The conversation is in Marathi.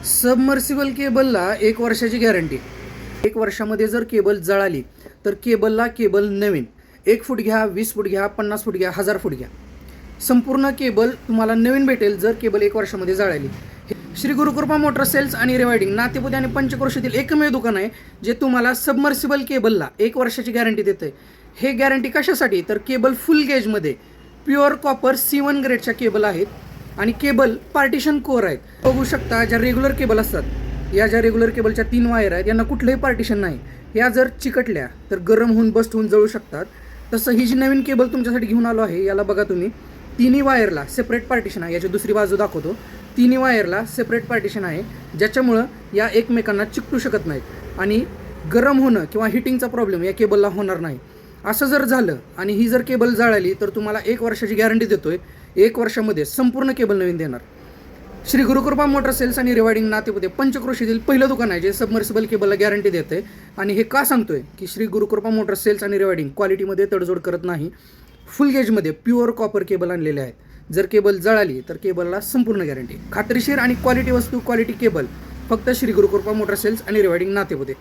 सबमर्सिबल केबलला 1 वर्षाची गॅरंटी. 1 वर्षामध्ये जर केबल जळाली तर केबलला केबल नवीन. 1 फूट घ्या, 20 फूट घ्या, 50 फूट घ्या, 1000 फूट घ्या, संपूर्ण केबल तुम्हाला नवीन भेटेल जर केबल 1 वर्षामध्ये जळाली. श्री गुरुकृपा मोटर सेल्स आणि रिवायडिंग नातेपुते आणि पंचक्रोशीतील एकमेव दुकान आहे जे तुम्हाला सबमर्सिबल केबलला 1 वर्षाची गॅरंटी देते. हे गॅरंटी कशासाठी तर केबल फुल गेजमध्ये प्युअर कॉपर C1 ग्रेडच्या केबल आहेत आणि केबल पार्टिशन कोअर आहेत. बघू शकता ज्या रेग्युलर केबल असतात, या ज्या रेग्युलर केबलच्या 3 वायर आहेत यांना कुठलंही पार्टिशन नाही. या जर चिकटल्या तर गरम होऊन बस्ट होऊन जळू शकतात. तसं ही जी नवीन केबल तुमच्यासाठी घेऊन आलो आहे याला बघा तुम्ही, तिन्ही वायरला सेपरेट पार्टिशन आहे. याची दुसरी बाजू दाखवतो. तिन्ही वायरला सेपरेट पार्टिशन आहे ज्याच्यामुळं या एकमेकांना चिकटू शकत नाहीत आणि गरम होणं किंवा हिटिंगचा प्रॉब्लेम या केबलला होणार नाही. असं जर झालं आणि ही जर केबल जळाली तर तुम्हाला 1 वर्षाची गॅरंटी देतोय. 1 वर्षामध्ये संपूर्ण केबल नवीन देणार. श्री गुरुकृपा मोटर सेल्स आणि रिवायडिंग नातेपुते पंचक्रोशीतील पहिलं दुकान आहे जे सबमर्सिबल केबलला गॅरंटी देते. आणि हे का सांगतोय की श्री गुरुकृपा मोटर सेल्स आणि रिवायडिंग क्वालिटीमध्ये तडजोड करत नाही. फुल गेजमध्ये प्युअर कॉपर केबल आणलेले आहेत. जर केबल जळाली तर केबलला संपूर्ण गॅरंटी. खात्रीशीर आणि क्वालिटी वस्तू, क्वालिटी केबल फक्त श्री गुरुकृपा मोटर सेल्स आणि रिवायडिंग नातेपुते.